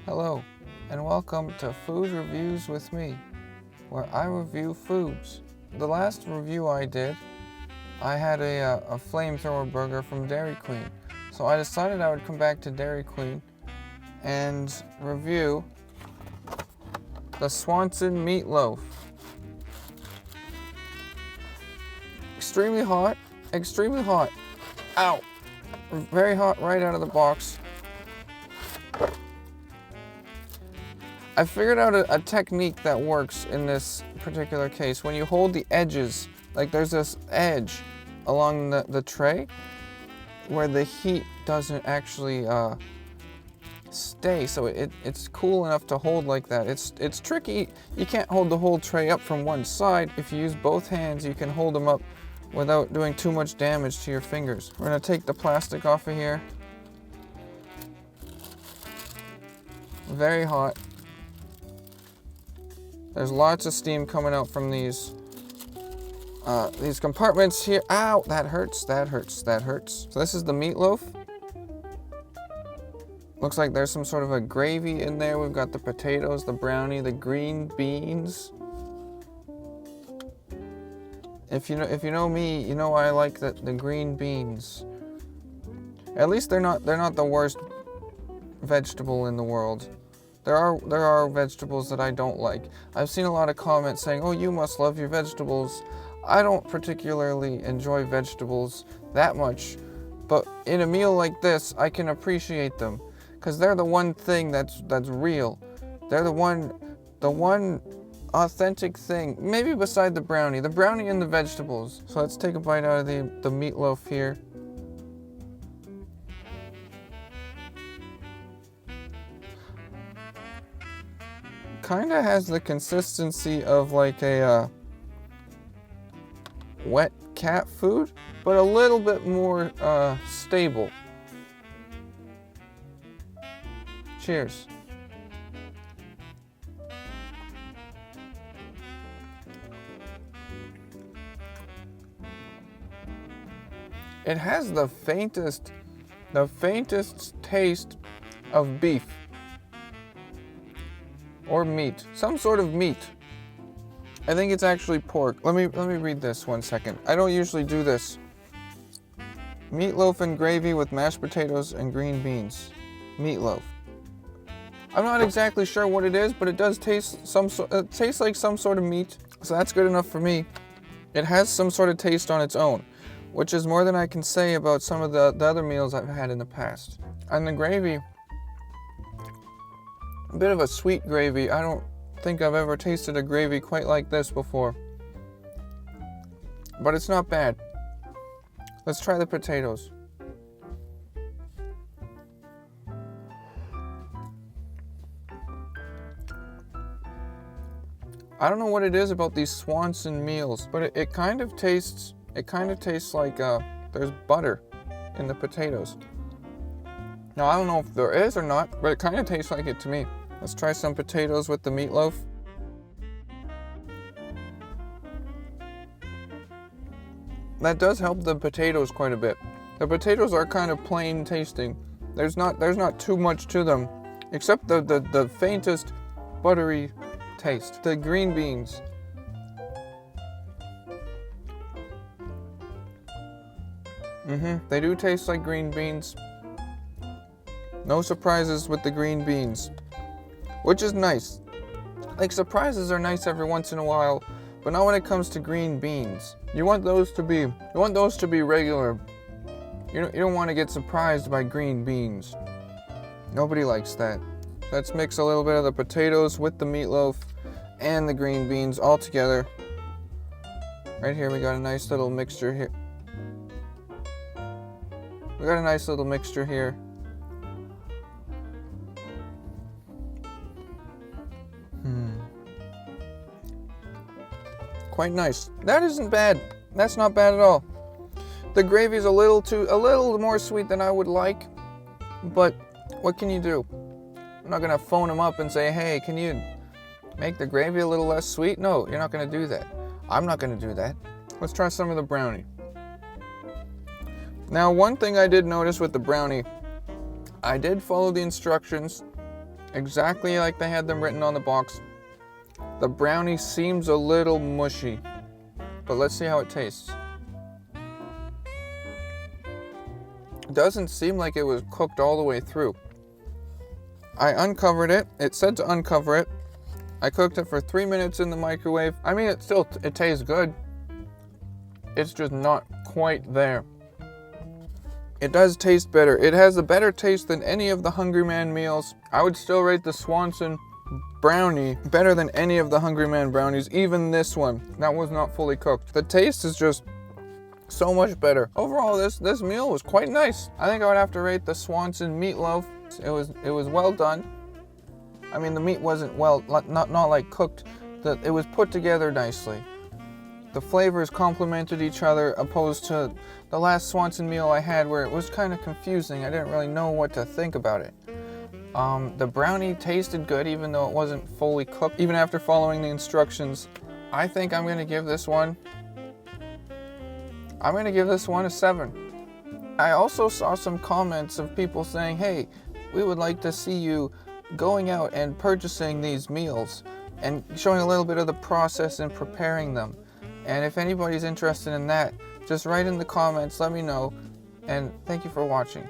Hello, and welcome to Food Reviews with me, where I review foods. The last review I did, I had a flamethrower burger from Dairy Queen. So I decided I would come back to Dairy Queen and review the Swanson meatloaf. Extremely hot, extremely hot. Ow! Very hot right out of the box. I figured out a technique that works in this particular case. When you hold the edges, like there's this edge along the tray where the heat doesn't actually stay, so it's cool enough to hold like that. It's tricky. You can't hold the whole tray up from one side. If you use both hands, you can hold them up without doing too much damage to your fingers. We're gonna take the plastic off of here. Very hot. There's lots of steam coming out from these compartments here. Ow, that hurts, that hurts, that hurts. So this is the meatloaf. Looks like there's some sort of a gravy in there. We've got the potatoes, the brownie, the green beans. If you know me, you know I like the green beans. At least they're not the worst vegetable in the world. There are vegetables that I don't like. I've seen a lot of comments saying, "Oh, you must love your vegetables." I don't particularly enjoy vegetables that much, but in a meal like this, I can appreciate them because they're the one thing that's real. They're the one authentic thing, maybe beside the brownie and the vegetables. So let's take a bite out of the meatloaf here. Kind of has the consistency of like a wet cat food, but a little bit more stable. Cheers. It has the faintest taste of beef. Or meat, some sort of meat. I think it's actually pork. Let me read this 1 second. I don't usually do this. Meatloaf and gravy with mashed potatoes and green beans. Meatloaf. I'm not exactly sure what it is, but it does taste it tastes like some sort of meat. So that's good enough for me. It has some sort of taste on its own, which is more than I can say about some of the other meals I've had in the past. And the gravy, a bit of a sweet gravy. I don't think I've ever tasted a gravy quite like this before. But it's not bad. Let's try the potatoes. I don't know what it is about these Swanson meals, but it kind of tastes like there's butter in the potatoes. Now, I don't know if there is or not, but it kind of tastes like it to me. Let's try some potatoes with the meatloaf. That does help the potatoes quite a bit. The potatoes are kind of plain tasting. There's not too much to them, except the faintest buttery taste. The green beans. They do taste like green beans. No surprises with the green beans, which is nice. Like, surprises are nice every once in a while, but not when it comes to green beans. You want those to be regular. You don't want to get surprised by green beans. Nobody likes that. Let's mix a little bit of the potatoes with the meatloaf and the green beans all together. Right here we got a nice little mixture here. Quite nice. That isn't bad. That's not bad at all. The gravy's a little more sweet than I would like, but what can you do? I'm not gonna phone them up and say, "Hey, can you make the gravy a little less sweet?" No, you're not gonna do that. I'm not gonna do that. Let's try some of the brownie. Now, one thing I did notice with the brownie, I did follow the instructions exactly like they had them written on the box. The brownie seems a little mushy, but let's see how it tastes. It doesn't seem like it was cooked all the way through. I uncovered it. It said to uncover it. I cooked it for 3 minutes in the microwave. I mean, it tastes good. It's just not quite there. It does taste better. It has a better taste than any of the Hungry Man meals. I would still rate the Swanson brownie better than any of the Hungry Man brownies, even this one. That was not fully cooked. The taste is just so much better. Overall, this meal was quite nice. I think I would have to rate the Swanson meatloaf. It was well done. I mean, the meat wasn't not like cooked. It was put together nicely. The flavors complemented each other, opposed to the last Swanson meal I had where it was kind of confusing. I didn't really know what to think about it. The brownie tasted good even though it wasn't fully cooked, even after following the instructions. I think I'm going to give this one a 7. I also saw some comments of people saying, hey, we would like to see you going out and purchasing these meals and showing a little bit of the process in preparing them. And if anybody's interested in that, just write in the comments, let me know, and thank you for watching.